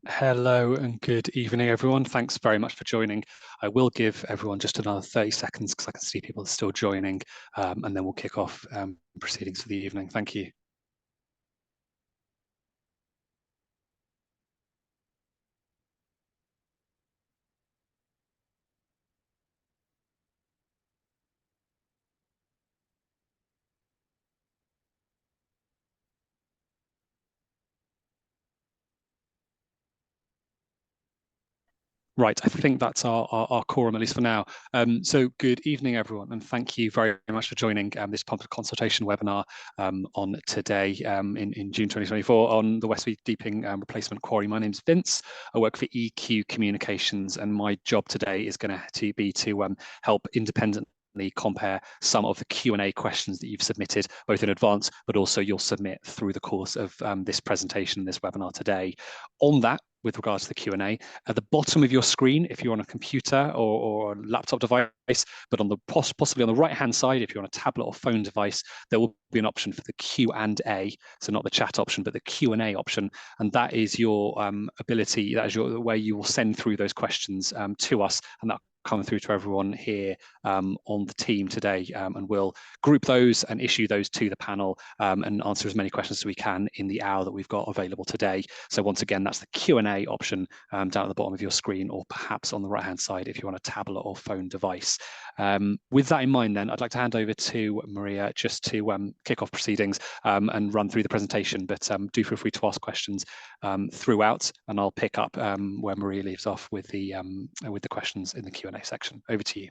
Hello and good evening, everyone. Thanks very much for joining. I will give everyone just another 30 seconds because I can see people are still joining, and then we'll kick off proceedings for the evening. Thank you. Right, I think that's our quorum, at least for now. So good evening, everyone, and thank you very much for joining this public consultation webinar on today in June 2024 on the Westby Deeping replacement quarry. My name's Vince. I work for EQ Communications, and my job today is going to be to help independently compare some of the Q&A questions that you've submitted, both in advance, but also you'll submit through the course of this presentation, this webinar today. On that, with regards to the Q&A, at the bottom of your screen, if you're on a computer or a laptop device, but on the possibly on the right-hand side, if you're on a tablet or phone device, there will be an option for the Q&A, so not the chat option, but the Q&A option, and that is your ability, that is your way you will send through those questions to us, and that come through to everyone here on the team today, and we'll group those and issue those to the panel and answer as many questions as we can in the hour that we've got available today. So once again, that's the Q&A option down at the bottom of your screen, or perhaps on the right-hand side if you're on a tablet or phone device. With that in mind, then, I'd like to hand over to Maria just to kick off proceedings and run through the presentation, but do feel free to ask questions throughout, and I'll pick up where Maria leaves off with the questions in the Q&A section. Over to you.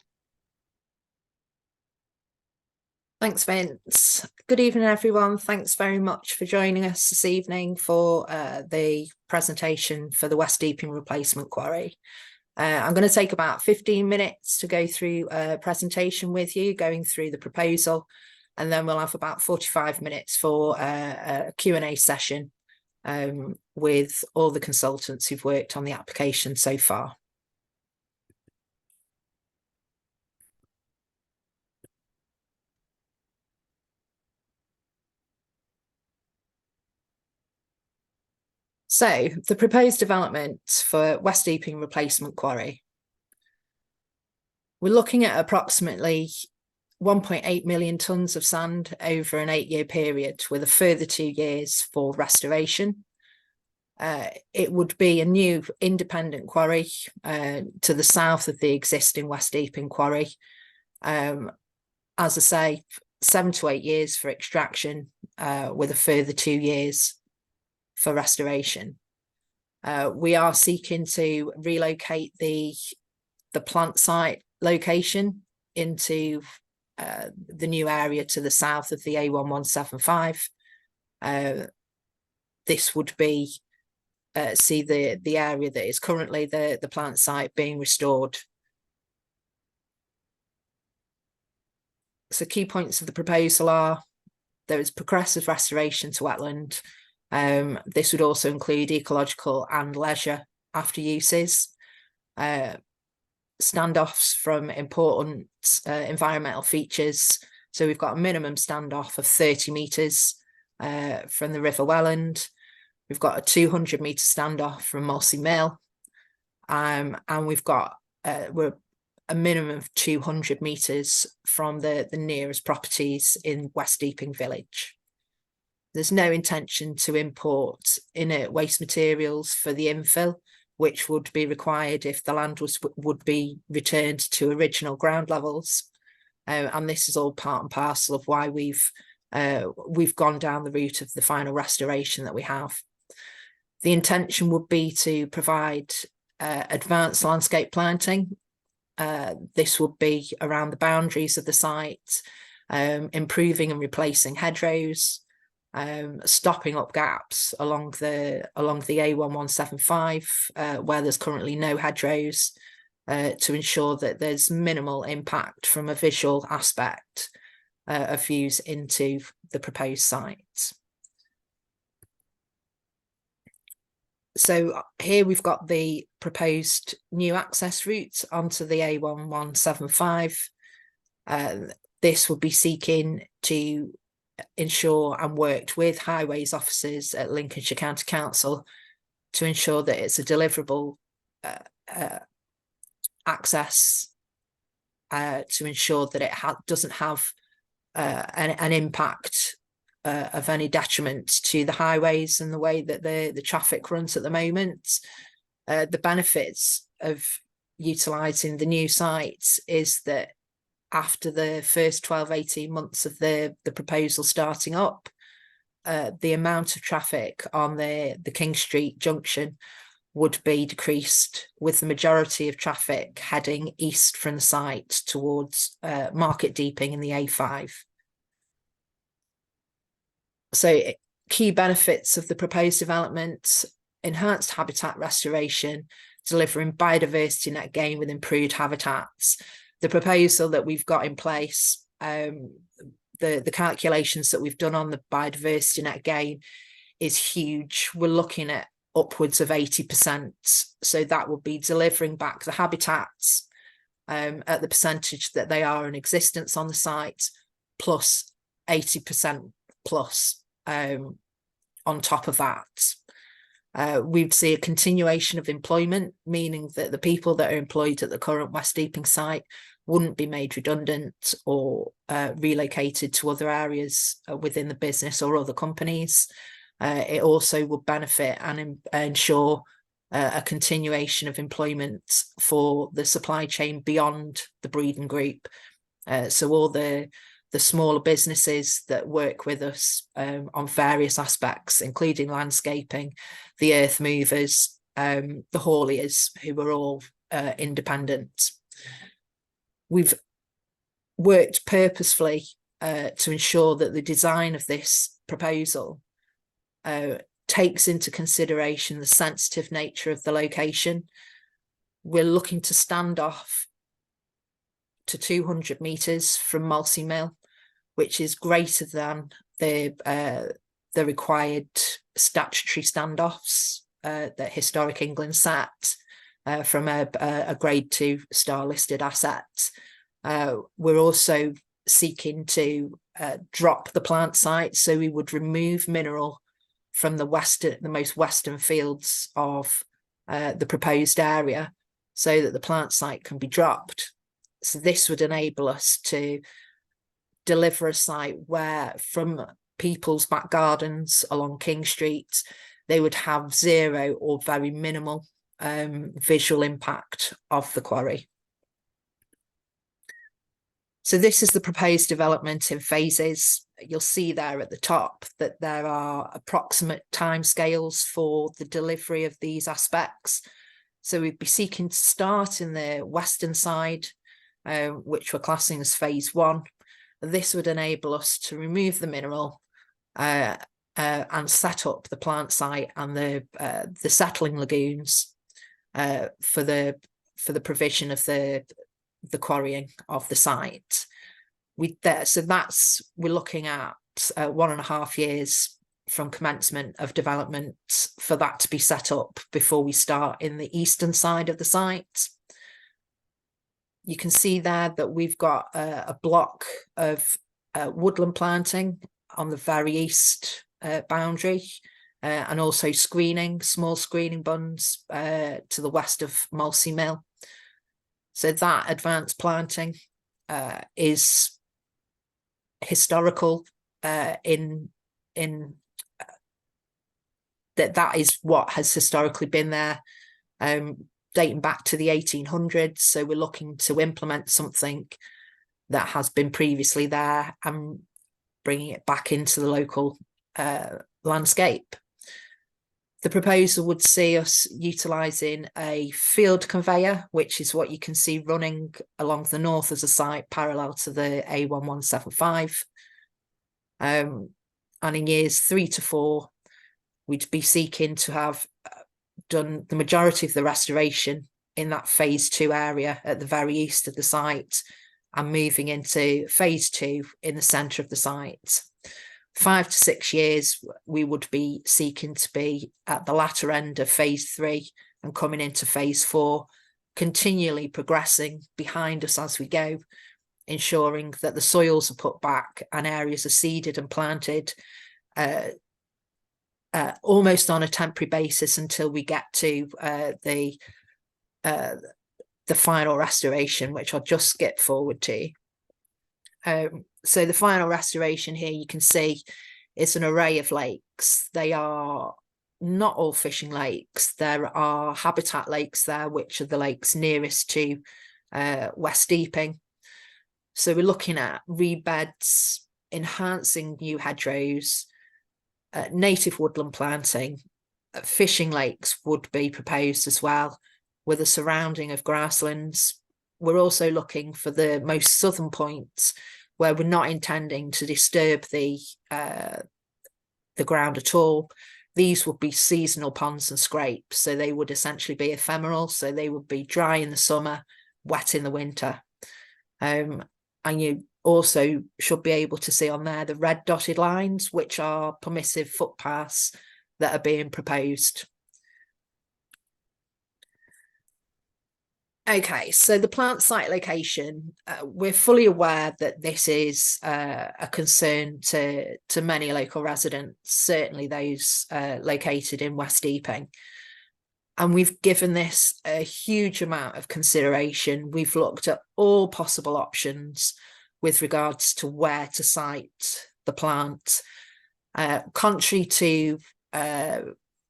Thanks, Vince. Good evening, everyone. Thanks very much for joining us this evening for the presentation for the West Deeping replacement quarry. I'm going to take about 15 minutes to go through a presentation with you, going through the proposal, and then we'll have about 45 minutes for a Q&A session with all the consultants who've worked on the application so far. So the proposed development for West Deeping replacement quarry. We're looking at approximately 1.8 million tonnes of sand over an 8-year period, with a further 2 years for restoration. It would be a new independent quarry to the south of the existing West Deeping quarry. As I say, 7 to 8 years for extraction, with a further 2 years for restoration. We are seeking to relocate the plant site location into the new area to the south of the A1175. This would be see the area that is currently the plant site being restored. So key points of the proposal are: there is progressive restoration to wetland. This would also include ecological and leisure after uses, standoffs from important environmental features. So we've got a minimum standoff of 30 metres from the River Welland. We've got a 200 metre standoff from Mossy Mill, and we've got we're a minimum of 200 metres from the nearest properties in West Deeping village. There's no intention to import inert waste materials for the infill, which would be required if the land would be returned to original ground levels. And this is all part and parcel of why we've gone down the route of the final restoration that we have. The intention would be to provide advanced landscape planting. This would be around the boundaries of the site, improving and replacing hedgerows, stopping up gaps along the A1175 where there's currently no hedgerows, to ensure that there's minimal impact from a visual aspect of views into the proposed site. So here we've got the proposed new access route onto the A1175. This would be seeking to ensure and worked with highways officers at Lincolnshire County Council to ensure that it's a deliverable access, to ensure that it doesn't have an impact of any detriment to the highways and the way that the traffic runs at the moment. The benefits of utilising the new sites is that after the first 12-18 months of the proposal starting up, the amount of traffic on the King Street junction would be decreased, with the majority of traffic heading east from the site towards Market Deeping in the A5. So key benefits of the proposed development: enhanced habitat restoration, delivering biodiversity net gain with improved habitats. The proposal that we've got in place, the calculations that we've done on the biodiversity net gain is huge. We're looking at upwards of 80%. So that would be delivering back the habitats at the percentage that they are in existence on the site, plus 80% plus on top of that. We'd see a continuation of employment, meaning that the people that are employed at the current West Deeping site wouldn't be made redundant or relocated to other areas within the business or other companies. It also would benefit and ensure a continuation of employment for the supply chain beyond the Breedon't Group. So all the smaller businesses that work with us on various aspects, including landscaping, the earth movers, the hauliers, who are all independent. We've worked purposefully to ensure that the design of this proposal takes into consideration the sensitive nature of the location. We're looking to stand off to 200 metres from Molsey Mill, which is greater than the required statutory standoffs that Historic England set from a Grade 2 star listed asset. We're also seeking to drop the plant site, so we would remove mineral from the most western fields of the proposed area, so that the plant site can be dropped. So this would enable us to deliver a site where, from people's back gardens along King Street, they would have zero or very minimal visual impact of the quarry. So this is the proposed development in phases. You'll see there at the top that there are approximate timescales for the delivery of these aspects. So we'd be seeking to start in the western side, which we're classing as phase 1. This would enable us to remove the mineral and set up the plant site and the settling lagoons for the provision of the quarrying of the site. We're looking at 1.5 years from commencement of development for that to be set up before we start in the eastern side of the site. You can see there that we've got a block of woodland planting on the very east boundary, and also small screening bunds to the west of Molsey Mill. So that advanced planting is historical in that is what has historically been there, dating back to the 1800s. So we're looking to implement something that has been previously there and bringing it back into the local landscape. The proposal would see us utilising a field conveyor, which is what you can see running along the north of the site, parallel to the A1175. And in years 3 to 4, we'd be seeking to have done the majority of the restoration in that phase 2 area at the very east of the site, and moving into phase 2 in the centre of the site. 5 to 6 years, we would be seeking to be at the latter end of phase 3 and coming into phase 4, continually progressing behind us as we go, ensuring that the soils are put back and areas are seeded and planted almost on a temporary basis until we get to the final restoration, which I'll just skip forward to. So the final restoration here, you can see it's an array of lakes. They are not all fishing lakes. There are habitat lakes there, which are the lakes nearest to West Deeping. So we're looking at reed beds, enhancing new hedgerows, native woodland planting. Fishing lakes would be proposed as well, with a surrounding of grasslands. We're also looking for the most southern points where we're not intending to disturb the ground at all. These would be seasonal ponds and scrapes, so they would essentially be ephemeral, so they would be dry in the summer, wet in the winter. And you also should be able to see on there the red dotted lines, which are permissive footpaths that are being proposed. Okay, so the plant site location, we're fully aware that this is a concern to many local residents, certainly those located in West Deeping. And we've given this a huge amount of consideration. We've looked at all possible options with regards to where to site the plant. Contrary to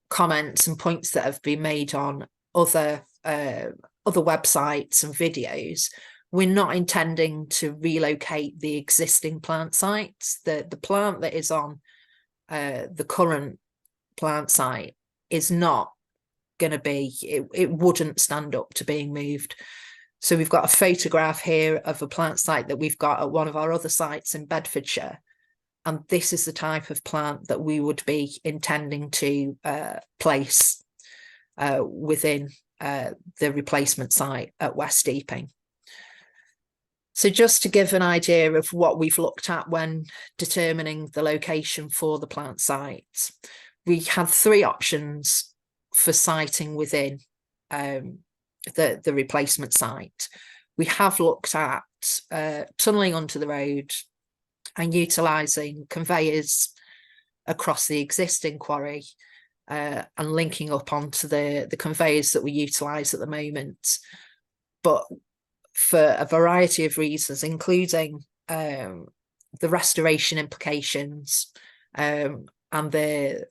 comments and points that have been made on other websites and videos, we're not intending to relocate the existing plant sites. The plant that is on the current plant site is not going to be, it wouldn't stand up to being moved. So we've got a photograph here of a plant site that we've got at one of our other sites in Bedfordshire. And this is the type of plant that we would be intending to place within the replacement site at West Deeping. So just to give an idea of what we've looked at when determining the location for the plant site, we had 3 options for siting within the replacement site. We have looked at tunnelling under the road and utilising conveyors across the existing quarry and linking up onto the conveyors that we utilise at the moment. But for a variety of reasons, including the restoration implications and the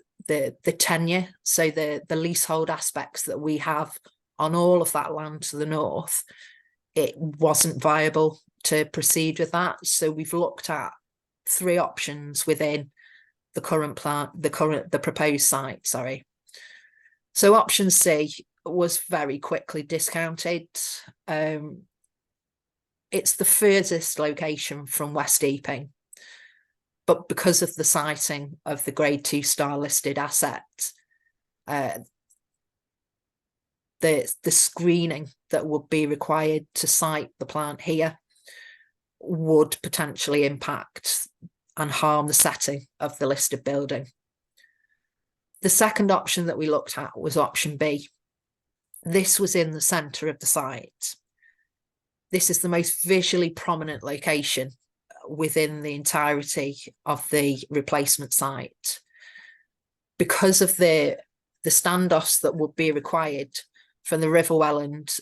tenure, so the leasehold aspects that we have on all of that land to the north, it wasn't viable to proceed with that. So we've looked at 3 options within the current plant, the proposed site, sorry. So option C was very quickly discounted. It's the furthest location from West Deeping, but because of the siting of the grade 2 star listed asset, the screening that would be required to site the plant here would potentially impact and harm the setting of the listed building. The second option that we looked at was option B. This was in the centre of the site. This is the most visually prominent location within the entirety of the replacement site. Because of the standoffs that would be required from the River Welland,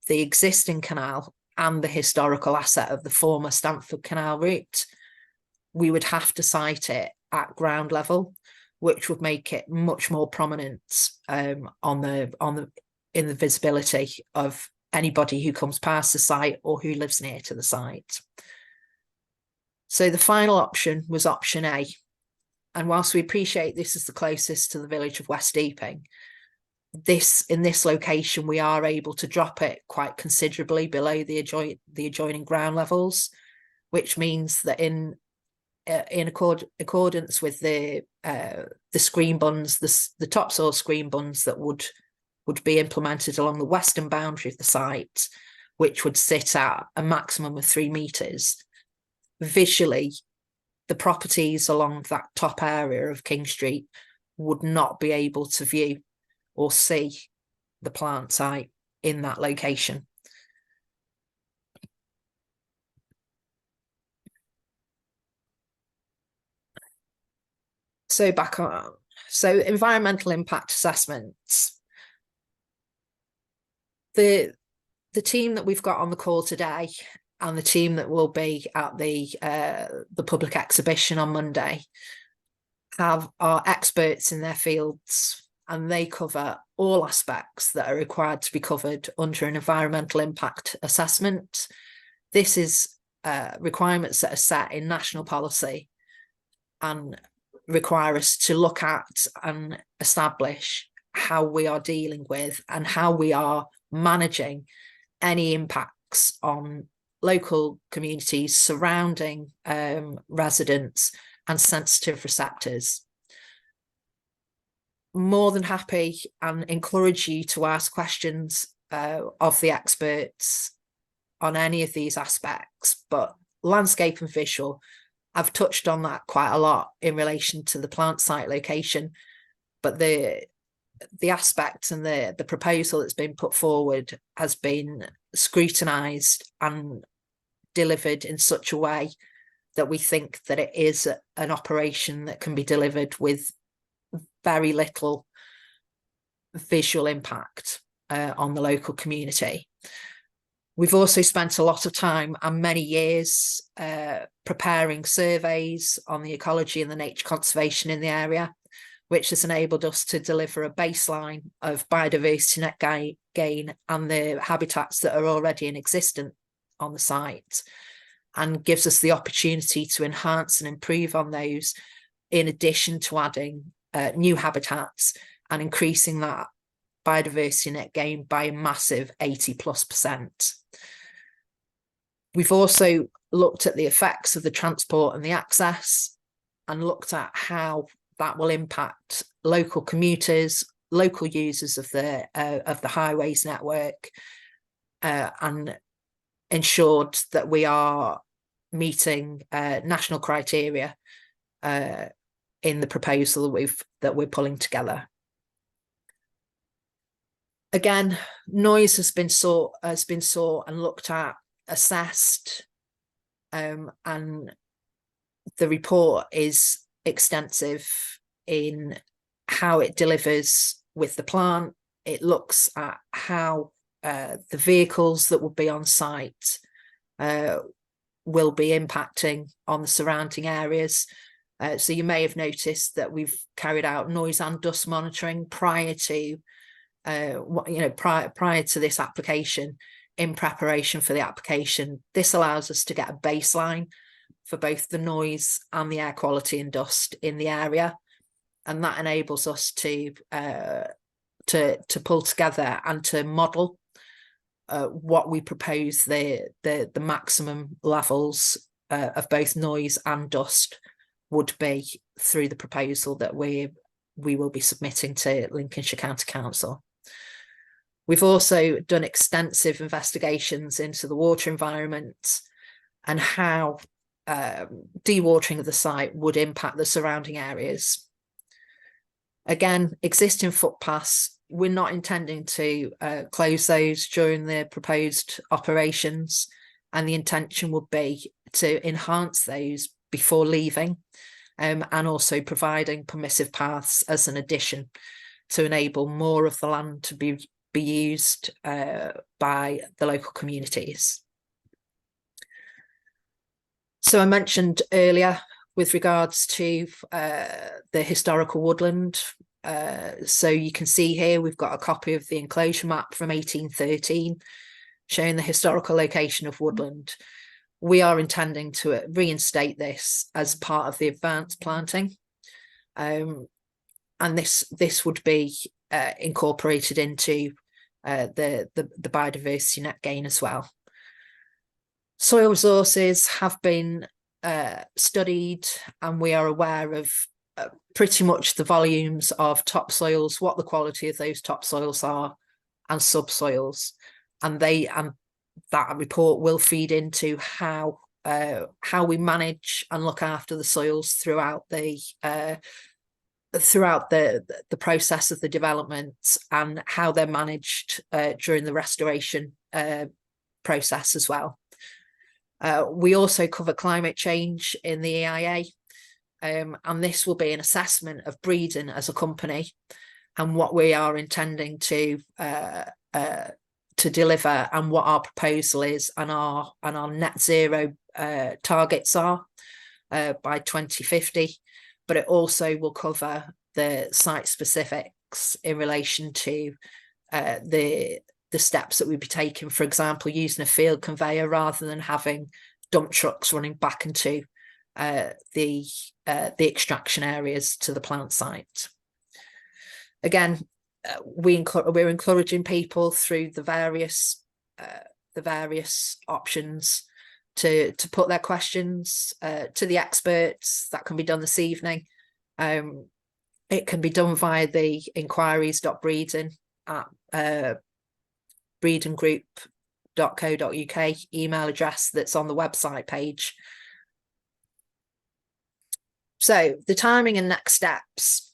the existing canal and the historical asset of the former Stamford Canal route, we would have to site it at ground level, which would make it much more prominent in the visibility of anybody who comes past the site or who lives near to the site. So the final option was option A. And whilst we appreciate this is the closest to the village of West Deeping, in this location, we are able to drop it quite considerably below the adjoining ground levels, which means that in accordance with the screen bunds, the topsoil screen bunds that would be implemented along the western boundary of the site, which would sit at a maximum of 3 metres, visually, the properties along that top area of King Street would not be able to view or see the plant site in that location. So back on, So environmental impact assessments. The team that we've got on the call today and the team that will be at the public exhibition on Monday are experts in their fields, and they cover all aspects that are required to be covered under an environmental impact assessment. This is requirements that are set in national policy and require us to look at and establish how we are dealing with and how we are managing any impacts on local communities, surrounding residents and sensitive receptors. More than happy and encourage you to ask questions of the experts on any of these aspects, but landscape and visual, I've touched on that quite a lot in relation to the plant site location, but the aspect and the proposal that's been put forward has been scrutinised and delivered in such a way that we think that it is an operation that can be delivered with very little visual impact on the local community. We've also spent a lot of time and many years preparing surveys on the ecology and the nature conservation in the area, which has enabled us to deliver a baseline of biodiversity net gain and the habitats that are already in existence on the site, and gives us the opportunity to enhance and improve on those, in addition to adding new habitats and increasing that biodiversity net gain by a massive 80+%. We've also looked at the effects of the transport and the access, and looked at how that will impact local commuters, local users of the highways network, and ensured that we are meeting national criteria in the proposal that we're pulling together. Again, noise has been sought and looked at, assessed, and the report is extensive in how it delivers with the plant. It looks at how the vehicles that will be on site will be impacting on the surrounding areas. So you may have noticed that we've carried out noise and dust monitoring prior to prior to this application, in preparation for the application. This allows us to get a baseline for both the noise and the air quality and dust in the area, and that enables us to pull together and to model what we propose the maximum levels of both noise and dust would be through the proposal that we will be submitting to Lincolnshire County Council. We've also done extensive investigations into the water environment and how dewatering of the site would impact the surrounding areas. Again, existing footpaths, we're not intending to close those during the proposed operations, and the intention would be to enhance those before leaving, and also providing permissive paths as an addition to enable more of the land to be used by the local communities. So I mentioned earlier with regards to the historical woodland, so you can see here we've got a copy of the enclosure map from 1813 showing the historical location of woodland. We are intending to reinstate this as part of the advanced planting, and this would be incorporated into the biodiversity net gain as well. Soil resources have been studied, and we are aware of pretty much the volumes of topsoils, what the quality of those topsoils are, and subsoils, and that report will feed into how we manage and look after the soils throughout the process of the development, and how they're managed during the restoration process as well. We also cover climate change in the EIA, and this will be an assessment of Breedon't as a company and what we are intending to deliver, and what our proposal is, and our net zero targets are by 2050. But it also will cover the site specifics in relation to the steps that we'd be taking, for example, using a field conveyor rather than having dump trucks running back into the extraction areas to the plant site. Again, we're encouraging people through the various options to put their questions to the experts. That can be done this evening. It can be done via the inquiries.breedon at breedon'tgroup.co.uk email address that's on the website page. So the timing and next steps.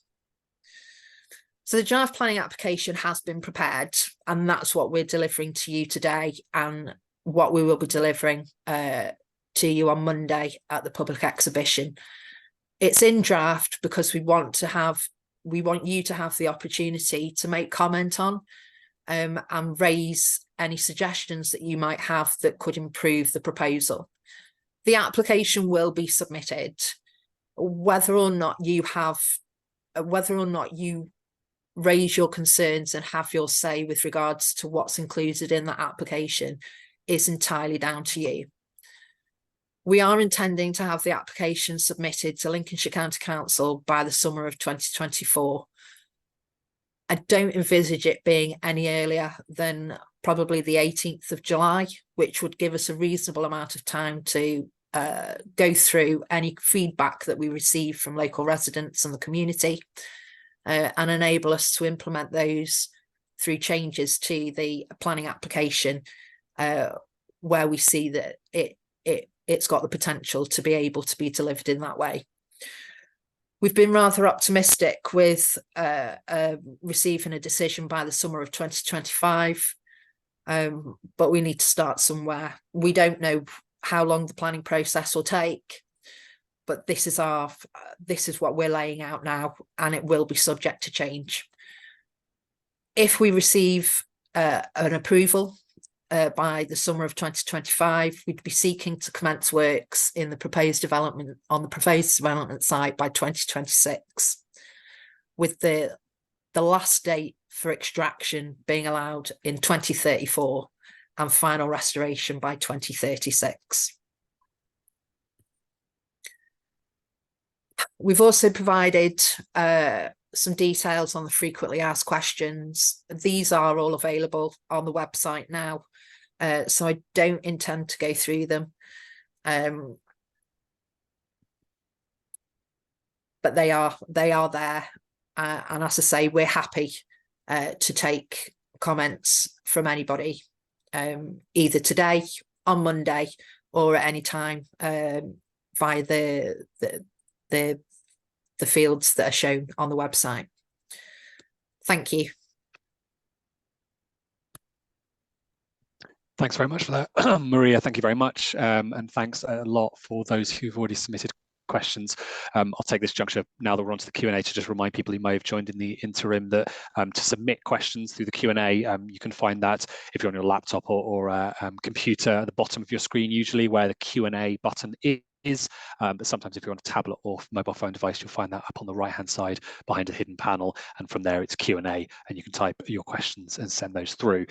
So the draft planning application has been prepared, and that's what we're delivering to you today, and what we will be delivering to you on Monday at the public exhibition. It's in draft because we want you to have the opportunity to make comment on and raise any suggestions that you might have that could improve the proposal. The application will be submitted. Whether or not you raise your concerns and have your say with regards to what's included in that application is entirely down to you. We are intending to have the application submitted to Lincolnshire County Council by the summer of 2024. I don't envisage it being any earlier than probably the 18th of July, which would give us a reasonable amount of time to go through any feedback that we receive from local residents and the community, and enable us to implement those through changes to the planning application where we see that it's got the potential to be able to be delivered in that way. We've been rather optimistic with receiving a decision by the summer of 2025, but we need to start somewhere. We don't know how long the planning process will take, but this is what we're laying out now, and it will be subject to change. If we receive an approval by the summer of 2025, we'd be seeking to commence works in the proposed development site by 2026, with the last date for extraction being allowed in 2034 and final restoration by 2036. We've also provided some details on the frequently asked questions. These are all available on the website now, so I don't intend to go through them. But they are there, and as I say, we're happy to take comments from anybody, either today, on Monday, or at any time via the fields that are shown on the website. Thank you. Thanks very much for that, Maria. Thank you very much, and thanks a lot for those who've already submitted questions. I'll take this juncture now that we're onto the Q&A to just remind people who may have joined in the interim that to submit questions through the Q&A, you can find that if you're on your laptop or computer at the bottom of your screen, usually where the Q&A button is, but sometimes if you're on a tablet or mobile phone device, you'll find that up on the right hand side behind a hidden panel, and from there it's Q&A, and you can type your questions and send those through.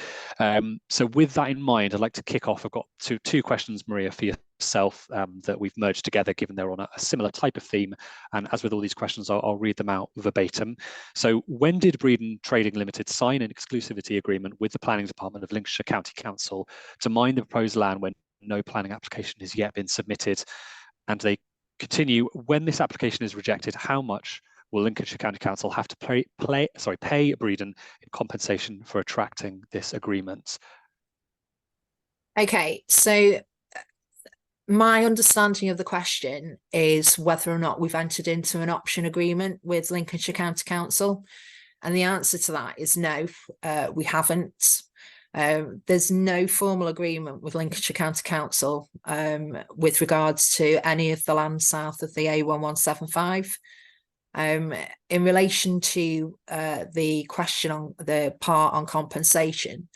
So with that in mind, I'd like to kick off. I've got two questions, Maria, for yourself that we've merged together given they're on a similar type of theme, and as with all these questions, I'll read them out verbatim. So when did Breedon't Trading Limited sign an exclusivity agreement with the Planning Department of Lincolnshire County Council to mine the proposed land when no planning application has yet been submitted? And they continue, when this application is rejected, how much will Lincolnshire County Council have to pay Breedon't in compensation for retracting this agreement? Okay, so my understanding of the question is whether or not we've entered into an option agreement with Lincolnshire County Council, and the answer to that is no, we haven't. There's no formal agreement with Lincolnshire County Council with regards to any of the land south of the A1175. In relation to the question on the part on compensation,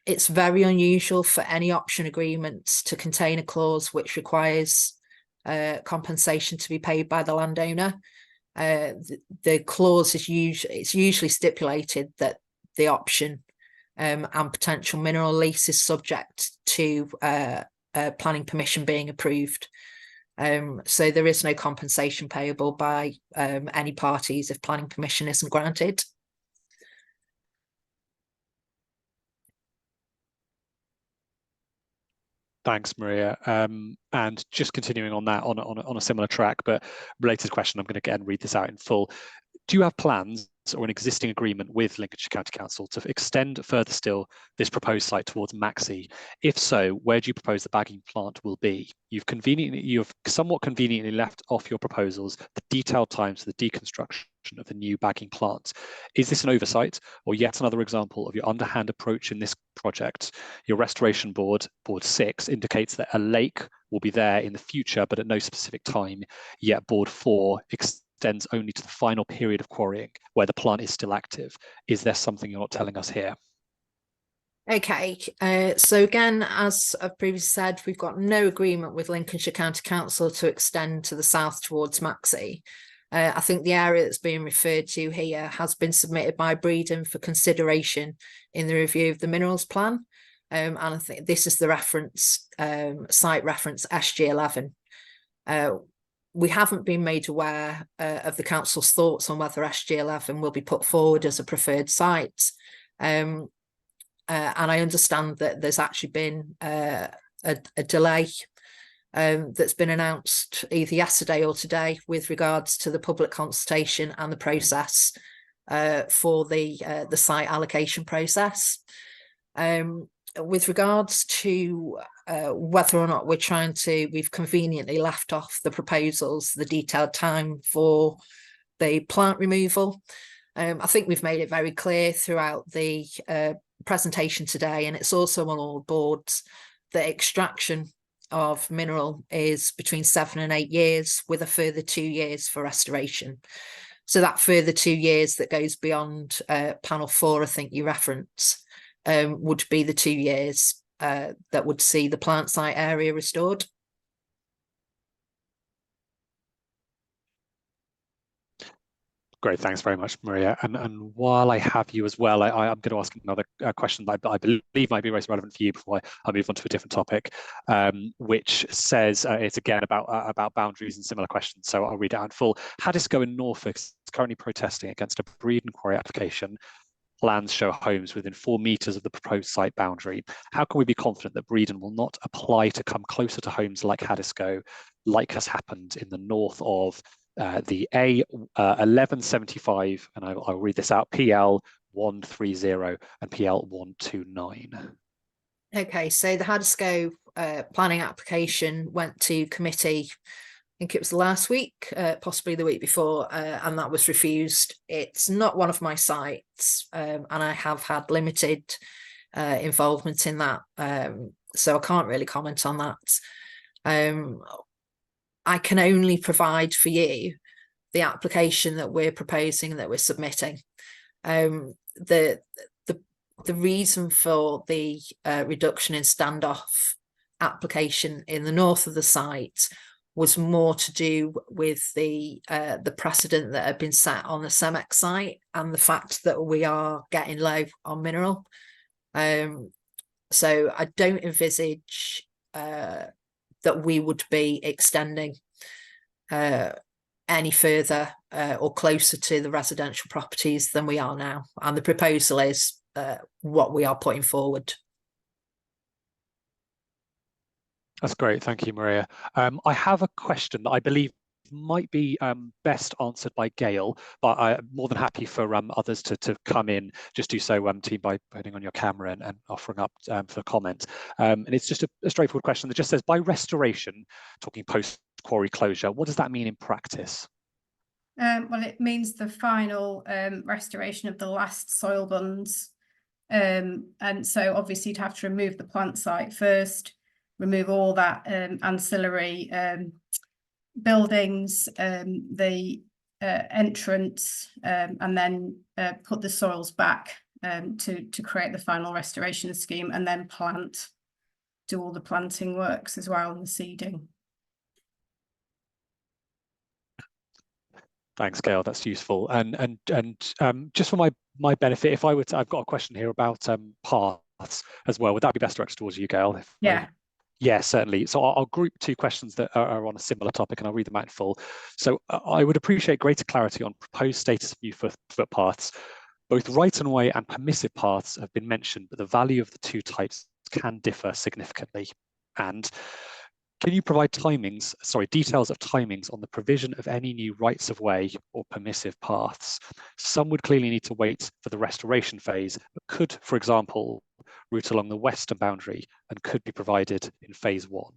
it's very unusual for any option agreements to contain a clause which requires compensation to be paid by the landowner. The clause is usually stipulated that the option and potential mineral lease is subject to planning permission being approved. So there is no compensation payable by any parties if planning permission isn't granted. Thanks, Maria. And just continuing on that, on a similar track, but related question, I'm going to get and read this out in full. Do you have plans or an existing agreement with Lincolnshire County Council to extend further still this proposed site towards Maxey? If so, where do you propose the bagging plant will be? You've somewhat conveniently left off your proposals the detailed times for the deconstruction of the new bagging plant. Is this an oversight or yet another example of your underhand approach in this project? Your restoration board 6, indicates that a lake will be there in the future, but at no specific time, yet board 4 extends only to the final period of quarrying where the plant is still active. Is there something you're not telling us here? Okay, so again, as I've previously said, we've got no agreement with Lincolnshire County Council to extend to the south towards Maxey. I think the area that's being referred to here has been submitted by Breedon't for consideration in the review of the minerals plan. And I think this is the reference, site reference SG11. We haven't been made aware of the council's thoughts on whether SG11 will be put forward as a preferred site. And I understand that there's actually been a delay that's been announced either yesterday or today with regards to the public consultation and the process for the site allocation process. With regards to whether or not we've conveniently left off the proposals, the detailed time for the plant removal. I think we've made it very clear throughout the presentation today, and it's also on all boards, that extraction of mineral is between 7 and 8 years, with a further 2 years for restoration. So that further 2 years that goes beyond panel 4, I think you reference, would be the 2 years that would see the plant site area restored. Great, thanks very much, Maria. And while I have you as well, I'm going to ask another question that I believe might be most relevant for you before I move on to a different topic, which says it's again about boundaries and similar questions. So I'll read it out in full. Haddiscoe in Norfolk is currently protesting against a Breedon't Quarry application. Plans show homes within 4 meters of the proposed site boundary. How can we be confident that Breedon't will not apply to come closer to homes like Haddiscoe, like has happened in the north of the A1175, and I'll read this out, PL 130 and PL 129. Okay, so the Haddiscoe planning application went to committee, I think it was last week, possibly the week before, and that was refused. It's not one of my sites, and I have had limited involvement in that, so I can't really comment on that. I can only provide for you the application that we're proposing, that we're submitting. The reason for the reduction in standoff application in the north of the site was more to do with the precedent that had been set on the CEMEX site and the fact that we are getting low on mineral. So I don't envisage that we would be extending any further or closer to the residential properties than we are now. And the proposal is what we are putting forward. That's great. Thank you, Maria. I have a question that I believe might be best answered by Gail, but I'm more than happy for others to come in. Just do so, team, by putting on your camera and offering up for comment. And it's just a straightforward question that just says, by restoration, talking post-quarry closure, what does that mean in practice? Well, it means the final restoration of the last soil buns And so obviously you'd have to remove the plant site first, remove all that ancillary buildings, the entrance, and then put the soils back to create the final restoration scheme, and then do all the planting works as well and the seeding. Thanks, Gail. That's useful. And just for my benefit, if I were to, I've got a question here about paths as well. Would that be best directed towards you, Gail? Yeah, certainly. So I'll group two questions that are on a similar topic, and I'll read them out in full. So I would appreciate greater clarity on proposed status of new footpaths. Both right-of-way and permissive paths have been mentioned, but the value of the two types can differ significantly. And can you provide details of timings on the provision of any new rights-of-way or permissive paths? Some would clearly need to wait for the restoration phase, but could, for example, route along the western boundary and could be provided in phase 1.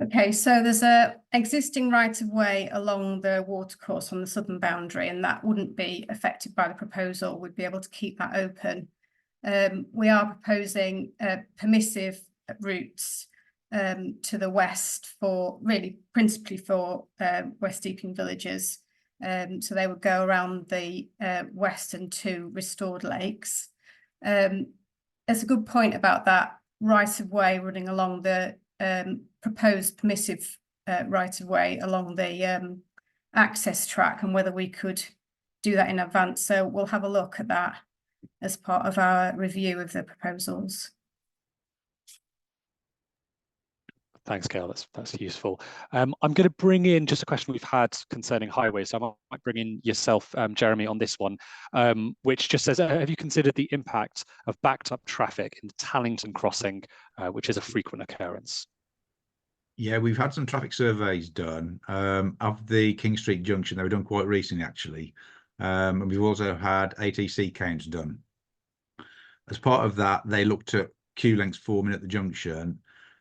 Okay, so there's a existing right-of-way along the watercourse on the southern boundary, and that wouldn't be affected by the proposal. We'd be able to keep that open. We are proposing permissive routes to the west for principally for West Deeping villages. So they would go around the western two restored lakes. There's a good point about that right-of-way running along the proposed permissive right-of-way along the access track, and whether we could do that in advance. So we'll have a look at that as part of our review of the proposals. Thanks, Gail. That's useful. I'm going to bring in just a question we've had concerning highways. So I might bring in yourself, Jeremy, on this one, which just says, have you considered the impact of backed up traffic in the Tallington crossing, which is a frequent occurrence? Yeah, we've had some traffic surveys done of the King Street junction. They were done quite recently, actually. And we've also had ATC counts done. As part of that, they looked at queue lengths forming at the junction,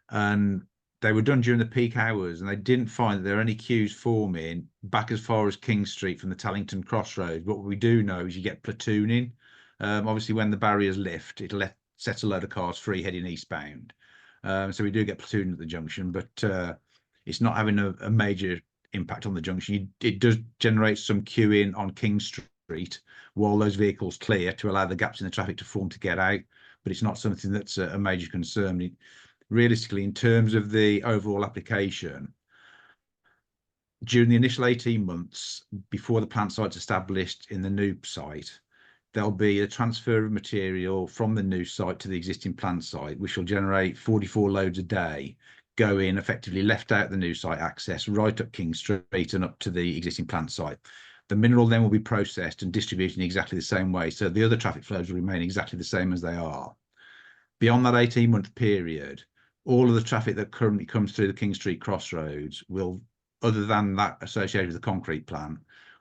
and they were done during the peak hours, and they didn't find that there are any queues forming back as far as King Street from the Tallington crossroads. But what we do know is you get platooning. Obviously, when the barriers lift, it'll set a load of cars free heading eastbound. So we do get platooning at the junction, but it's not having a major impact on the junction. It does generate some queuing on King Street while those vehicles clear to allow the gaps in the traffic to form to get out, but it's not something that's a major concern. Realistically, in terms of the overall application, during the initial 18 months before the plant site's established in the new site, there'll be a transfer of material from the new site to the existing plant site, which will generate 44 loads a day, going effectively left out the new site access right up King Street and up to the existing plant site. The mineral then will be processed and distributed in exactly the same way, so the other traffic flows will remain exactly the same as they are. Beyond that 18-month period, all of the traffic that currently comes through the King Street crossroads will, other than that associated with the concrete plant,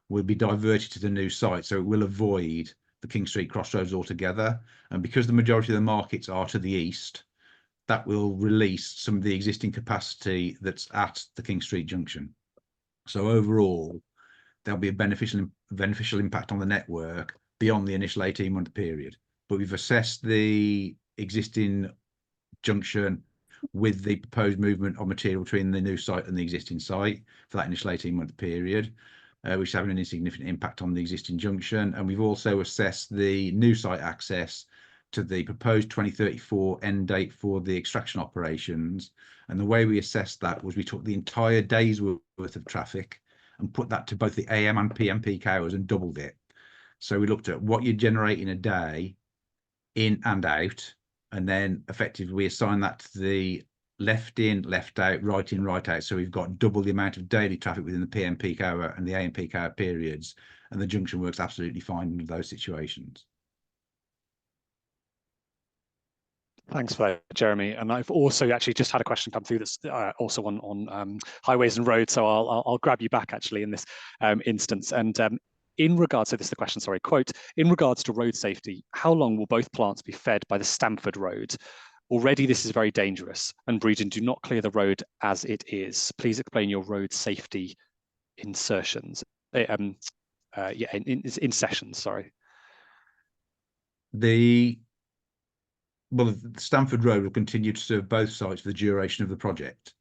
will be diverted to the new site, so it will avoid the King Street crossroads altogether. And because the majority of the markets are to the east, that will release some of the existing capacity that's at the King Street junction. So overall, there'll be a beneficial impact on the network beyond the initial 18-month period. But we've assessed the existing junction with the proposed movement of material between the new site and the existing site for that initial 18-month period, which is having an insignificant impact on the existing junction. And we've also assessed the new site access to the proposed 2034 end date for the extraction operations. And the way we assessed that was we took the entire day's worth of traffic and put that to both the AM and PM peak hours and doubled it. So we looked at what you generate in a day in and out, and then effectively we assign that to the left in, left out, right in, right out. So we've got double the amount of daily traffic within the PM peak hour and the AM peak hour periods, and the junction works absolutely fine in those situations. Thanks for that, Jeremy. And I've also actually just had a question come through that's also on highways and roads. So I'll grab you back actually in this instance. And in regards to this, the question, sorry, quote, in regards to road safety, how long will both plants be fed by the Stamford Road? Already this is very dangerous, and Breedon't do not clear the road as it is. Please explain your road safety insertions. In sessions, sorry. The Stamford Road will continue to serve both sites for the duration of the project,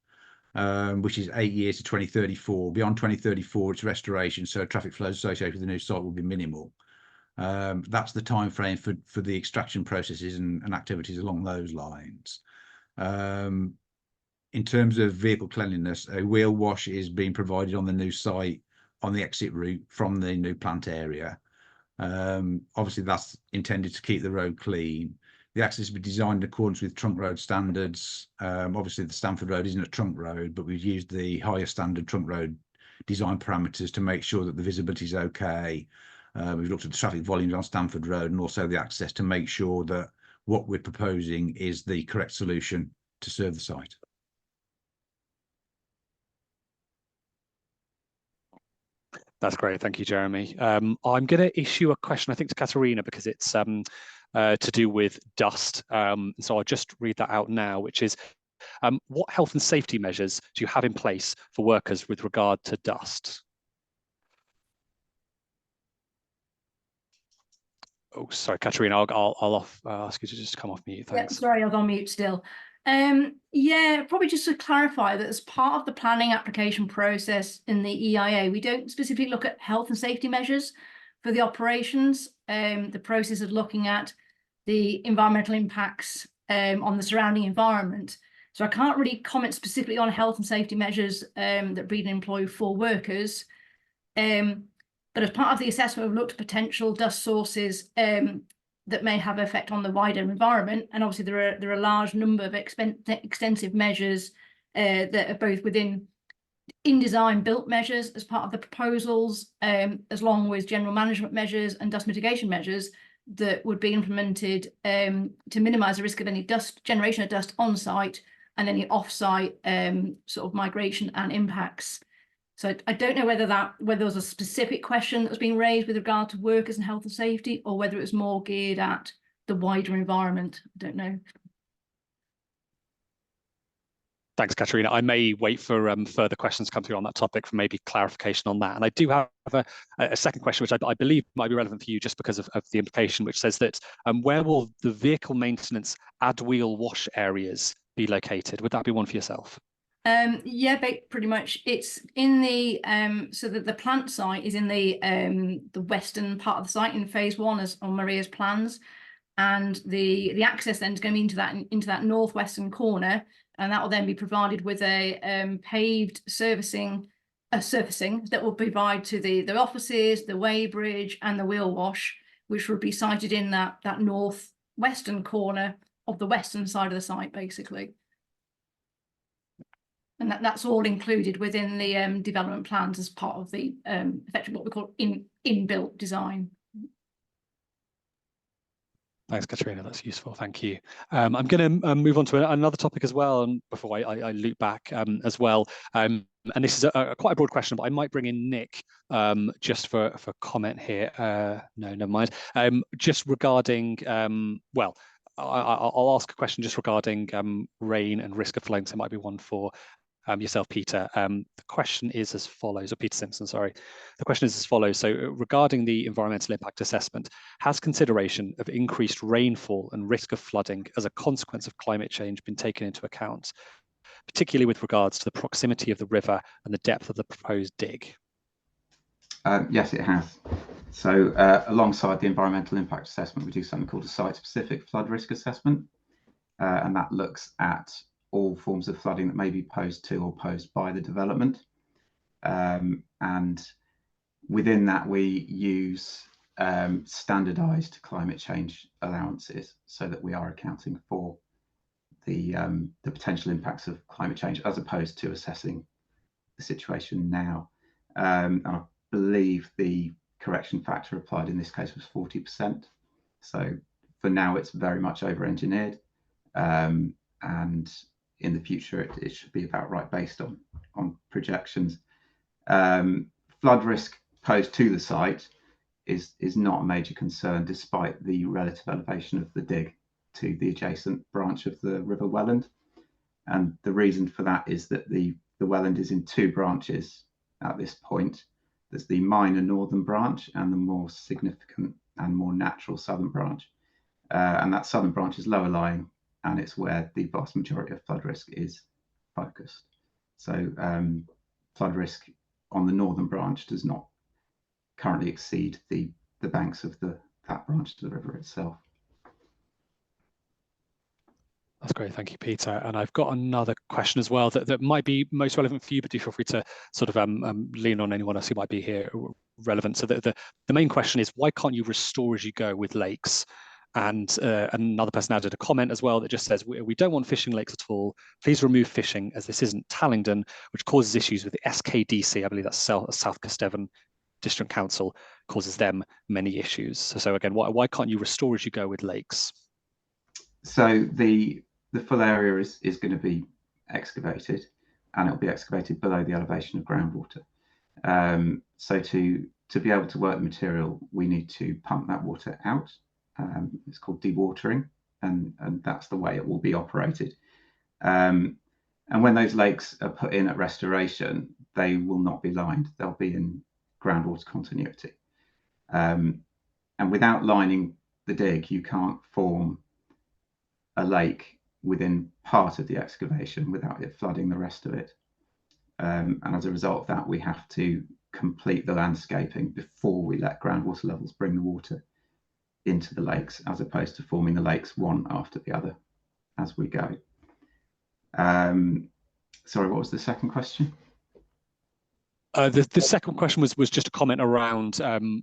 which is 8 years to 2034. Beyond 2034, it's restoration, so traffic flows associated with the new site will be minimal. That's the time frame for the extraction processes and activities along those lines. In terms of vehicle cleanliness, a wheel wash is being provided on the new site on the exit route from the new plant area. Obviously, that's intended to keep the road clean. The access will be designed in accordance with trunk road standards. Obviously, the Stamford Road isn't a trunk road, but we've used the higher standard trunk road design parameters to make sure that the visibility is okay. We've looked at the traffic volumes on Stamford Road and also the access to make sure that what we're proposing is the correct solution to serve the site. That's great. Thank you, Jeremy. I'm going to issue a question, I think, to Katerina, because it's to do with dust. So I'll just read that out now, which is, what health and safety measures do you have in place for workers with regard to dust? Oh, sorry, Katerina, I'll ask you to just come off mute. Thanks. Yeah, sorry, I was on mute still. Yeah, probably just to clarify that as part of the planning application process in the EIA, we don't specifically look at health and safety measures for the operations. The process of looking at the environmental impacts on the surrounding environment. So I can't really comment specifically on health and safety measures that Breedon't employ for workers. But as part of the assessment, we've looked at potential dust sources that may have an effect on the wider environment. And obviously there are a large number of extensive measures that are both within in-design built measures as part of the proposals, as long with general management measures and dust mitigation measures that would be implemented to minimise the risk of any generation of dust on site and any off-site sort of migration and impacts. So I don't know whether there was a specific question that was being raised with regard to workers and health and safety, or whether it was more geared at the wider environment. I don't know. Thanks, Katerina. I may wait for further questions to come through on that topic for maybe clarification on that. And I do have a second question, which I believe might be relevant for you just because of the implication, which says that where will the vehicle maintenance add wheel wash areas be located? Would that be one for yourself? Yeah, pretty much. It's in the so that the plant site is in the western part of the site in phase 1 as on Maria's plans, and the access then is going to be into that northwestern corner, and that will then be provided with a paved surfacing that will provide to the offices, the weighbridge, and the wheel wash, which will be sited in that northwestern corner of the western side of the site, basically. And that's all included within the development plans as part of the effectively what we call inbuilt design. Thanks, Katerina. That's useful. Thank you. I'm going to move on to another topic as well, and before I loop back as well. And this is quite a broad question, but I might bring in Nick just for comment here. No, never mind. Just regarding well, I'll ask a question just regarding rain and risk of flooding. So it might be one for yourself, Peter. The question is as follows, or Peter Simpson, sorry. The question is as follows. So regarding the environmental impact assessment, has consideration of increased rainfall and risk of flooding as a consequence of climate change been taken into account, particularly with regards to the proximity of the river and the depth of the proposed dig? Yes, it has. So alongside the environmental impact assessment, we do something called a site-specific flood risk assessment, and that looks at all forms of flooding that may be posed to or posed by the development. And within that, we use standardized climate change allowances so that we are accounting for the potential impacts of climate change as opposed to assessing the situation now. And I believe the correction factor applied in this case was 40%. So for now, it's very much over-engineered. And in the future, it should be about right based on projections. Flood risk posed to the site is not a major concern, despite the relative elevation of the dig to the adjacent branch of the River Welland. And the reason for that is that the Welland is in 2 branches at this point. There's the minor northern branch and the more significant and more natural southern branch. and that southern branch is lower lying, and it's where the vast majority of flood risk is focused. So flood risk on the northern branch does not currently exceed the banks of that branch to the river itself. That's great, thank you, Peter. And I've got another question as well that might be most relevant for you, but do feel free to sort of lean on anyone else who might be here relevant. So the main question is, why can't you restore as you go with lakes? And another person added a comment as well that just says, we don't want fishing lakes at all. Please remove fishing, as this isn't Tallingdon, which causes issues with the SKDC. I believe that's South Kesteven District Council, causes them many issues. So again, why can't you restore as you go with lakes? So the full area is going to be excavated, and it'll be excavated below the elevation of groundwater. So to be able to work the material, we need to pump that water out. It's called dewatering, and that's the way it will be operated. And when those lakes are put in at restoration, they will not be lined. They'll be in groundwater continuity. And without lining the dig, you can't form a lake within part of the excavation without it flooding the rest of it. And as a result of that, we have to complete the landscaping before we let groundwater levels bring the water into the lakes, as opposed to forming the lakes one after the other as we go. Sorry, what was the second question? The second question was just a comment around,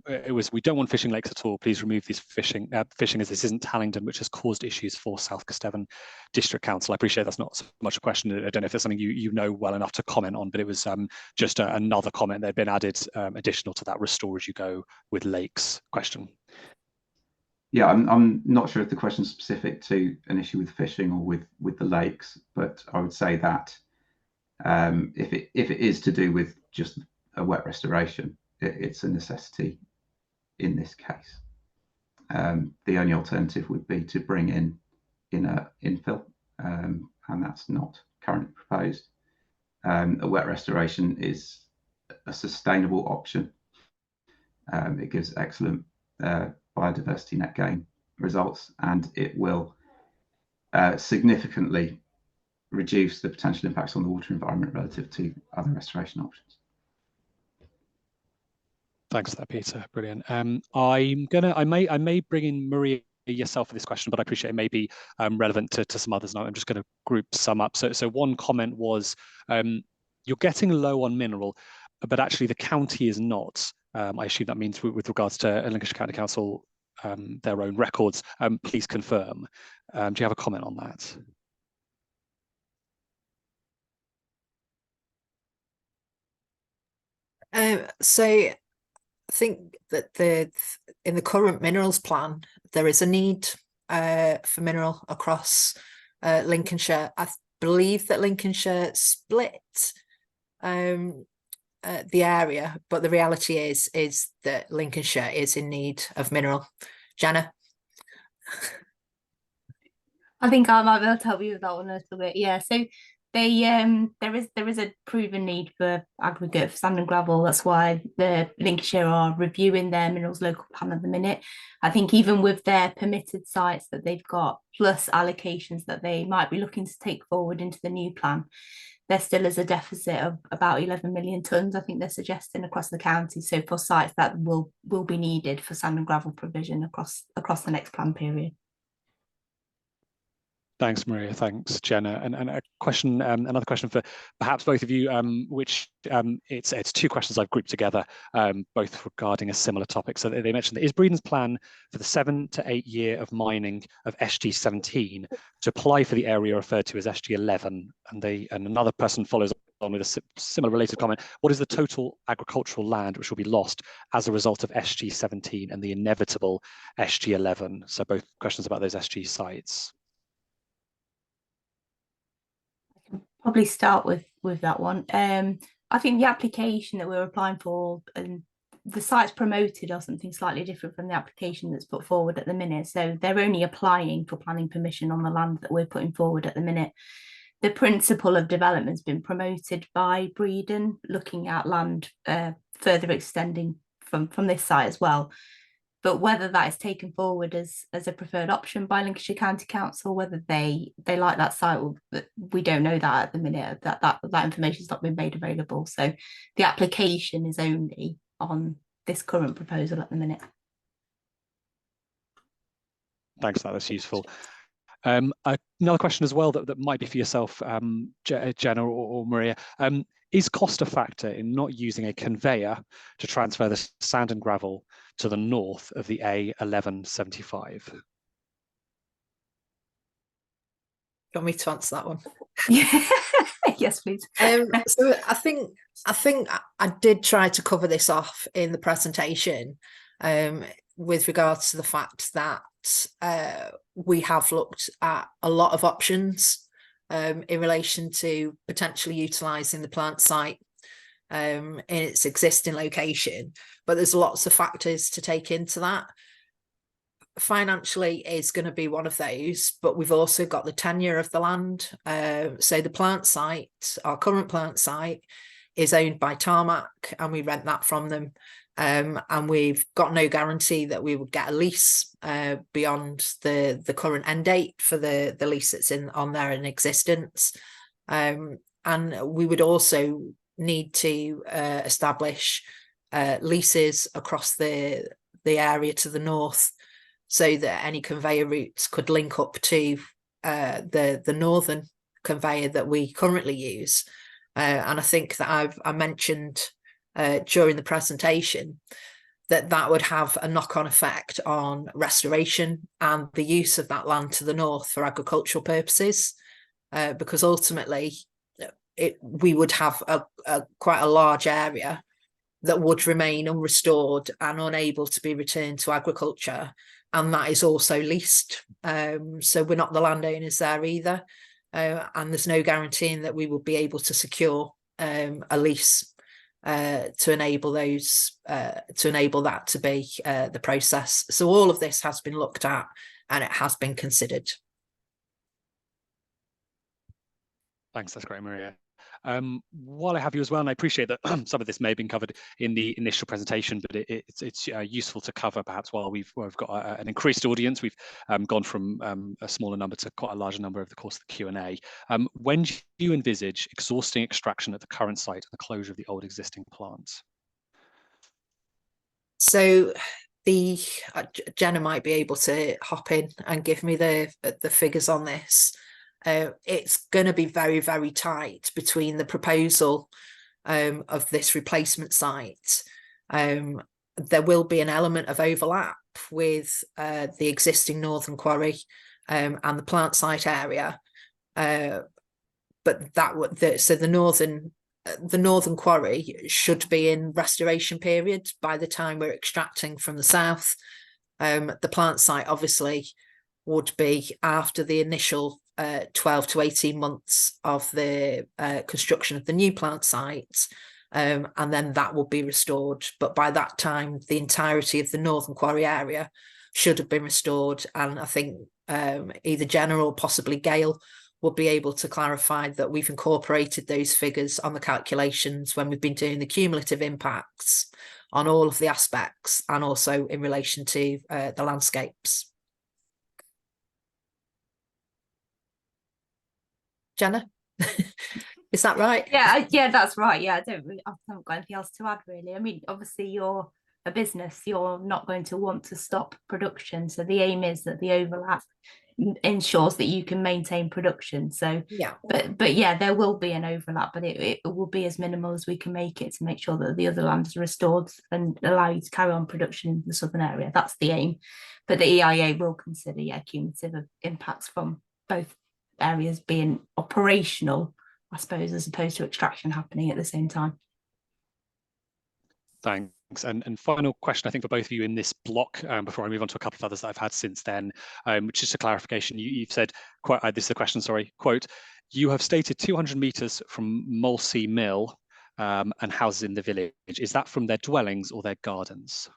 it was, we don't want fishing lakes at all. Please remove these fishing as this isn't Tallingdon, which has caused issues for South Kesteven District Council. I appreciate that's not so much a question. I don't know if there's something you know well enough to comment on, but it was just another comment that had been added additional to that restore as you go with lakes question. Yeah, I'm not sure if the question is specific to an issue with fishing or with the lakes, but I would say that if it is to do with just a wet restoration, it's a necessity in this case. The only alternative would be to bring in infill, and that's not currently proposed. A wet restoration is a sustainable option. It gives excellent biodiversity net gain results, and it will significantly reduce the potential impacts on the water environment relative to other restoration options. Thanks for that, Peter. Brilliant. I may bring in Maria yourself for this question, but I appreciate it may be relevant to some others now. I'm just going to group some up. So one comment was, you're getting low on mineral, but actually the county is not. I assume that means with regards to Lincolnshire County Council, their own records. Please confirm. Do you have a comment on that? So I think that in the current minerals plan, there is a need for mineral across Lincolnshire. I believe that Lincolnshire split the area, but the reality is that Lincolnshire is in need of mineral. Jenna? I think I might be able to help you with that one a little bit. Yeah, so there is a proven need for aggregate for sand and gravel. That's why the Lincolnshire are reviewing their minerals local plan at the minute. I think even with their permitted sites that they've got, plus allocations that they might be looking to take forward into the new plan, there still is a deficit of about 11 million tonnes, I think they're suggesting, across the county. So for sites that will be needed for sand and gravel provision across the next plan period. Thanks, Maria. Thanks, Jenna. And a question, another question for perhaps both of you, which it's two questions I've grouped together, both regarding a similar topic. So they mentioned that is Breedon's plan for the 7 to 8 year of mining of SG17 to apply for the area referred to as SG11, and another person follows on with a similar related comment. What is the total agricultural land which will be lost as a result of SG17 and the inevitable SG11? So both questions about those SG sites. Probably start with that one. I think the application that we're applying for and the sites promoted are something slightly different from the application that's put forward at the minute. So they're only applying for planning permission on the land that we're putting forward at the minute. The principle of development has been promoted by Breedon't, looking at land further extending from this site as well. but whether that is taken forward as a preferred option by Lincolnshire County Council, whether they like that site, we don't know that at the minute. That information has not been made available. So the application is only on this current proposal at the minute. Thanks, that's useful. Another question as well that might be for yourself, Jenna or Maria. Is cost a factor in not using a conveyor to transfer the sand and gravel to the north of the A1175? Do you want me to answer that one? Yes, please. So I think I did try to cover this off in the presentation with regards to the fact that we have looked at a lot of options in relation to potentially utilising the plant site in its existing location, but there's lots of factors to take into that. Financially is going to be one of those, but we've also got the tenure of the land. So the plant site, our current plant site, is owned by Tarmac, and we rent that from them. And we've got no guarantee that we would get a lease beyond the current end date for the lease that's on there in existence. And we would also need to establish leases across the area to the north, so that any conveyor routes could link up to the northern conveyor that we currently use. And I think that I mentioned during the presentation that would have a knock-on effect on restoration and the use of that land to the north for agricultural purposes, because ultimately we would have quite a large area that would remain unrestored and unable to be returned to agriculture, and that is also leased. So we're not the landowners there either, and there's no guaranteeing that we will be able to secure a lease to enable that to be the process. So all of this has been looked at and it has been considered. Thanks, that's great, Maria. While I have you as well, and I appreciate that some of this may have been covered in the initial presentation, but it's useful to cover perhaps while we've got an increased audience. We've gone from a smaller number to quite a larger number over the course of the Q&A. When do you envisage exhausting extraction at the current site and the closure of the old existing plants? So Jenna might be able to hop in and give me the figures on this. It's going to be very, very tight between the proposal of this replacement site. There will be an element of overlap with the existing northern quarry and the plant site area, but so the northern quarry should be in restoration period by the time we're extracting from the south. The plant site obviously would be after the initial 12 to 18 months of the construction of the new plant site, and then that will be restored. But by that time, the entirety of the northern quarry area should have been restored. And I think either Jenna or possibly Gail will be able to clarify that we've incorporated those figures on the calculations when we've been doing the cumulative impacts on all of the aspects, and also in relation to the landscapes. Jenna, is that right? Yeah, that's right. Yeah, I haven't got anything else to add really. I mean, obviously you're a business, you're not going to want to stop production. So the aim is that the overlap ensures that you can maintain production. So yeah, but yeah, there will be an overlap, but it will be as minimal as we can make it to make sure that the other land is restored and allow you to carry on production in the southern area. That's the aim. But the EIA will consider cumulative impacts from both areas being operational, I suppose, as opposed to extraction happening at the same time. Thanks. And final question, I think, for both of you in this block, before I move on to a couple of others that I've had since then, which is a clarification. You've said, this is the question, sorry, quote, you have stated 200 metres from Molesey Mill and houses in the village. Is that from their dwellings or their gardens?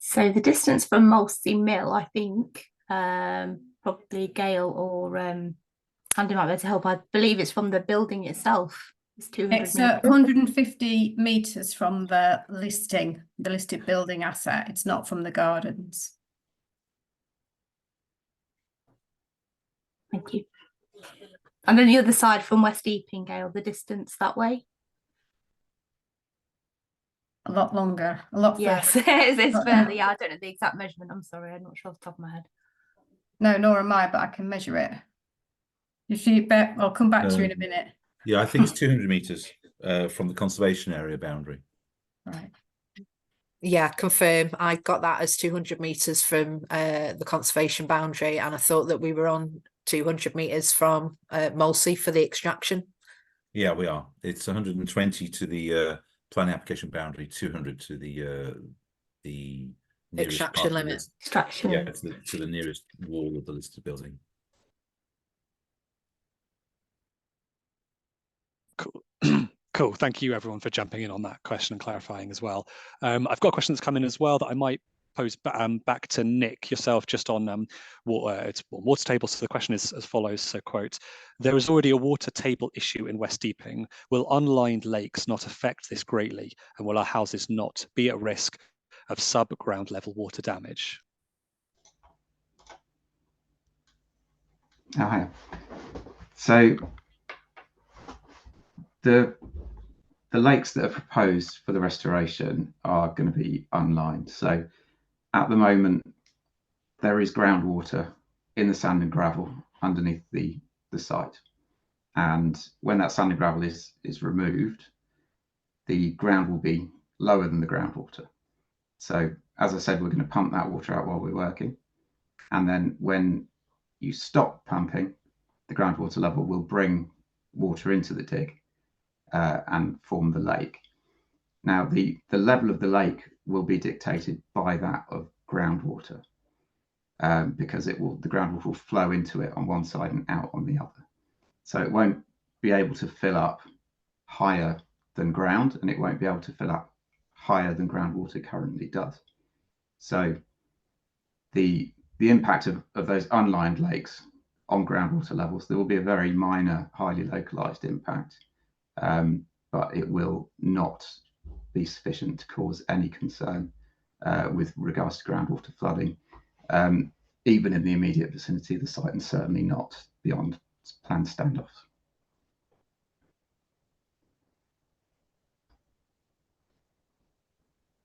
So the distance from Molesey Mill, I think, probably Gail or Andy might be able to help. I believe it's from the building itself. It's 200 It's metres. 150 metres from the listed building asset. It's not from the gardens. Thank you. And then the other side from West Eppingale, the distance that way? A lot longer, a lot further. Yes, it's further. Yeah, I don't know the exact measurement. I'm sorry, I'm not sure off the top of my head. No, nor am I, but I can measure it. If you bet, I'll come back to you in a minute. Yeah, I think it's 200 metres from the conservation area boundary. Right. Yeah, confirm. I got that as 200 metres from the conservation boundary, and I thought that we were on 200 metres from Molesey for the extraction. Yeah, we are. It's 120 to the planning application boundary, 200 to the nearest Extraction part of the limit. list. Extraction. Yeah, to the nearest wall of the listed building. Cool. Cool. Thank you, everyone, for jumping in on that question and clarifying as well. I've got a question that's come in as well that I might pose back to Nick, yourself, just on water tables. So the question is as follows, so quote, there is already a water table issue in West Epping. Will unlined lakes not affect this greatly? And will our houses not be at risk of sub-ground level water damage? Oh, hi. So the lakes that are proposed for the restoration are going to be unlined. So at the moment, there is groundwater in the sand and gravel underneath the site. And when that sand and gravel is removed, the ground will be lower than the groundwater. So as I said, we're going to pump that water out while we're working. And then when you stop pumping, the groundwater level will bring water into the dig and form the lake. Now, the level of the lake will be dictated by that of groundwater because the groundwater will flow into it on one side and out on the other. So it won't be able to fill up higher than ground, and it won't be able to fill up higher than groundwater currently does. So the impact of those unlined lakes on groundwater levels, there will be a very minor, highly localized impact, but it will not be sufficient to cause any concern with regards to groundwater flooding, even in the immediate vicinity of the site, and certainly not beyond planned standoffs.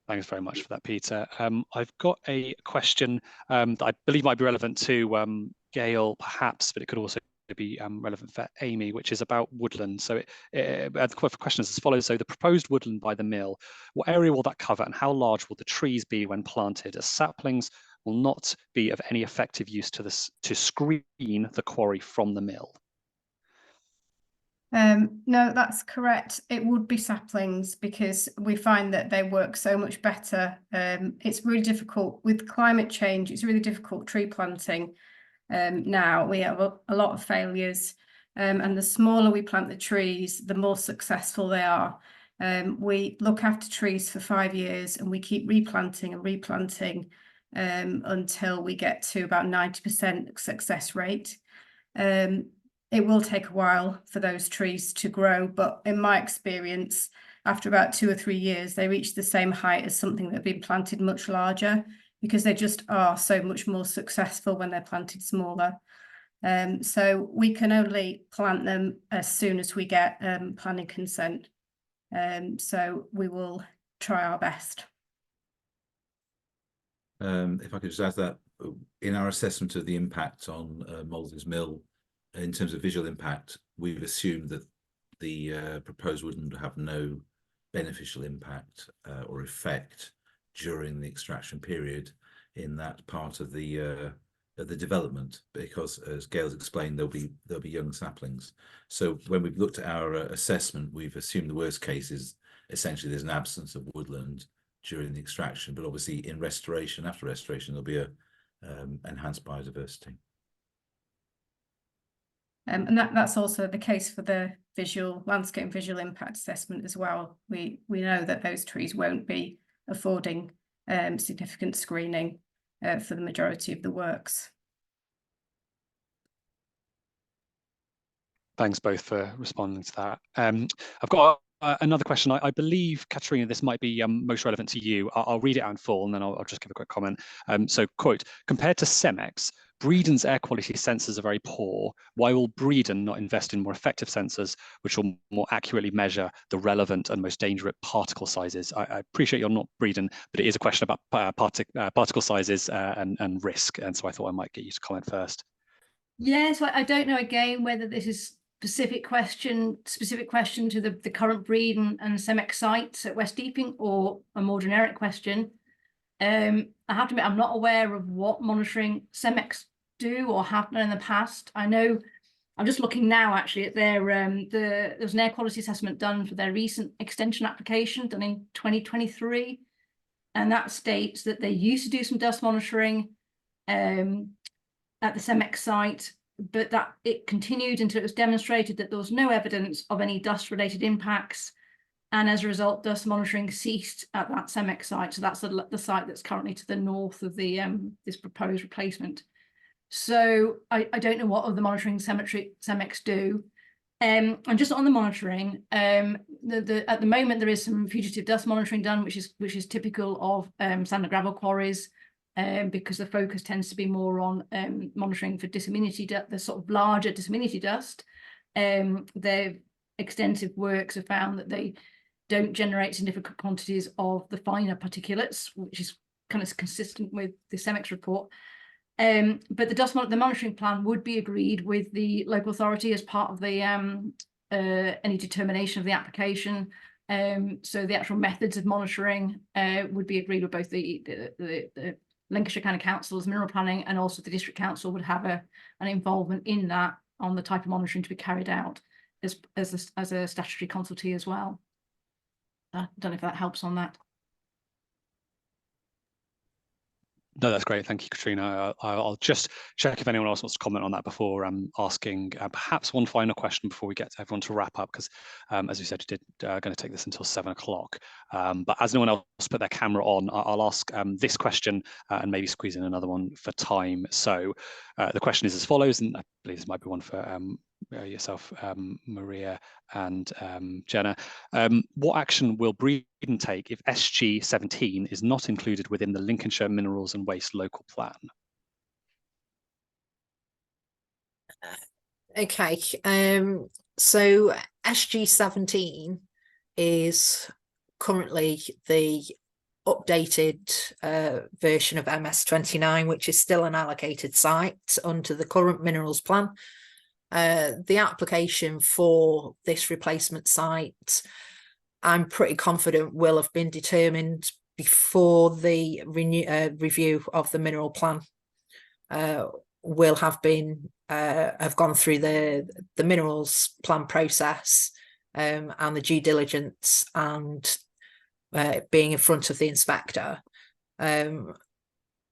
Thanks very much for that, Peter. I've got a question that I believe might be relevant to Gail, perhaps, but it could also be relevant for Amy, which is about woodland. So the question is as follows. So the proposed woodland by the mill, what area will that cover and how large will the trees be when planted, as saplings will not be of any effective use to screen the quarry from the mill? No, that's correct. It would be saplings because we find that they work so much better. It's really difficult with climate change. It's really difficult tree planting. Now we have a lot of failures, and the smaller we plant the trees, the more successful they are. We look after trees for 5 years and we keep replanting and replanting until we get to about 90% success rate. It will take a while for those trees to grow, but in my experience, after about 2 or 3 years, they reach the same height as something that had been planted much larger, because they just are so much more successful when they're planted smaller. So we can only plant them as soon as we get planning consent. So we will try our best. If I could just add that, in our assessment of the impact on Molesey's Mill, in terms of visual impact, we've assumed that the proposed woodland would have no beneficial impact or effect during the extraction period in that part of the development, because, as Gail's explained, there'll be young saplings. So when we've looked at our assessment, we've assumed the worst case is essentially there's an absence of woodland during the extraction, but obviously in restoration, after restoration, there'll be a enhanced biodiversity. And that's also the case for the landscape and visual impact assessment as well. We know that those trees won't be affording significant screening for the majority of the works. Thanks both for responding to that. I've got another question. I believe, Katrina, this might be most relevant to you. I'll read it out in full and then I'll just give a quick comment. So, quote, compared to CEMEX, Breedon's air quality sensors are very poor. Why will Breedon not invest in more effective sensors which will more accurately measure the relevant and most dangerous particle sizes? I appreciate you're not Breedon, but it is a question about particle sizes and risk. And so I thought I might get you to comment first. Yeah, so I don't know again whether this is specific question to the current Breedon and CEMEX sites at West Deeping or a more generic question. I have to admit, I'm not aware of what monitoring CEMEX do or have done in the past. I know, I'm just looking now actually at their, there was an air quality assessment done for their recent extension application done in 2023. And that states that they used to do some dust monitoring at the CEMEX site, but that it continued until it was demonstrated that there was no evidence of any dust-related impacts. And as a result, dust monitoring ceased at that CEMEX site. So that's the site that's currently to the north of the this proposed replacement. So I don't know what other monitoring CEMEX do. And just on the monitoring, at the moment there is some fugitive dust monitoring done, which is typical of sand and gravel quarries, because the focus tends to be more on monitoring for disamenity, the sort of larger disamenity dust. Their extensive works have found that they don't generate significant quantities of the finer particulates, which is kind of consistent with the CEMEX report. But the monitoring plan would be agreed with the local authority as part of the any determination of the application. So the actual methods of monitoring would be agreed with both the Lancashire County Council's mineral planning, and also the district council would have an involvement in that on the type of monitoring to be carried out as a statutory consultee as well. I don't know if that helps on that. No, that's great. Thank you, Katrina. I'll just check if anyone else wants to comment on that before asking perhaps one final question before we get everyone to wrap up, because as we said, you did going to take this until 7 o'clock. But as no one else put their camera on, I'll ask this question and maybe squeeze in another one for time. So the question is as follows, and I believe this might be one for yourself, Maria and Jenna. What action will Breedon take if SG17 is not included within the Lincolnshire Minerals and Waste Local Plan? Okay, so SG17 is currently the updated version of MS29, which is still an allocated site under the current minerals plan. The application for this replacement site, I'm pretty confident, will have been determined before the review of the mineral plan will have been have gone through the minerals plan process and the due diligence and being in front of the inspector.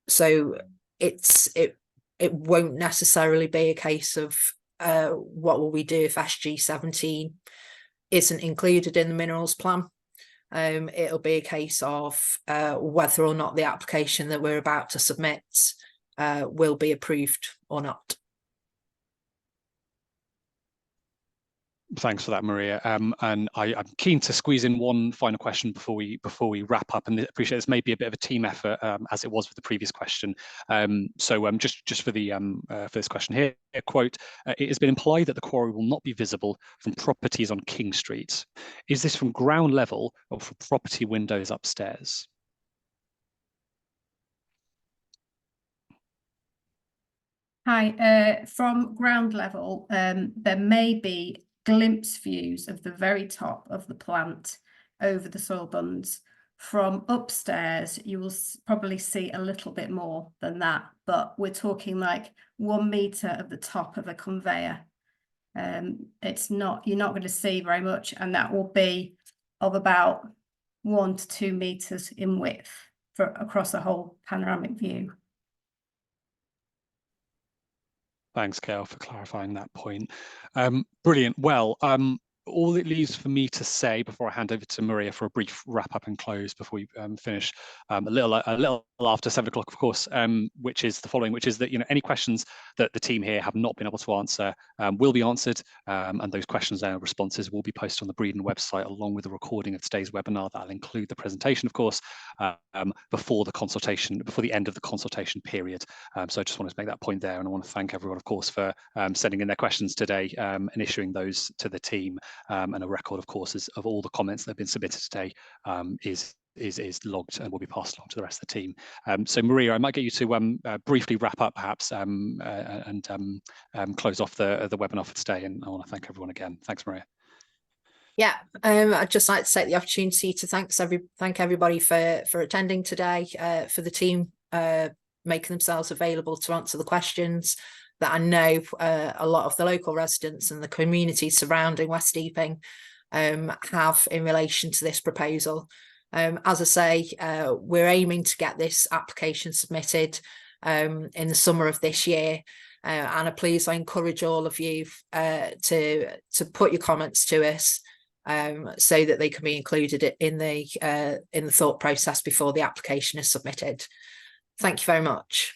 So it won't necessarily be a case of what will we do if SG17 isn't included in the minerals plan. It'll be a case of whether or not the application that we're about to submit will be approved or not. Thanks for that, Maria. And I'm keen to squeeze in one final question before we wrap up. And I appreciate this may be a bit of a team effort, as it was with the previous question. So just for the for this question here, quote: "It has been implied that the quarry will not be visible from properties on King Street. Is this from ground level or from property windows upstairs?" Hi, from ground level, there may be glimpse views of the very top of the plant over the soil buns. From upstairs, you will probably see a little bit more than that, but we're talking like 1 meter of the top of a conveyor. It's not, you're not going to see very much, and that will be of about 1 to 2 meters in width across a whole panoramic view. Thanks, Gail, for clarifying that point. Brilliant. Well, all it leaves for me to say before I hand over to Maria for a brief wrap up and close before we finish a little after 7 o'clock, of course, which is the following, which is that, you know, any questions that the team here have not been able to answer will be answered, and those questions and responses will be posted on the Breedon't website along with a recording of today's webinar. That'll include the presentation, of course, before the end of the consultation period. So I just wanted to make that point there, and I want to thank everyone, of course, for sending in their questions today and issuing those to the team. And a record, of course, of all the comments that have been submitted today is logged and will be passed along to the rest of the team. So Maria, I might get you to briefly wrap up perhaps and close off the webinar for today. And I want to thank everyone again. Thanks, Maria. Yeah, I'd just like to take the opportunity to thank everybody for attending today, for the team making themselves available to answer the questions that I know a lot of the local residents and the community surrounding West Epping have in relation to this proposal. As I say, we're aiming to get this application submitted in the summer of this year. And please, I encourage all of you to put your comments to us so that they can be included in the thought process before the application is submitted. Thank you very much.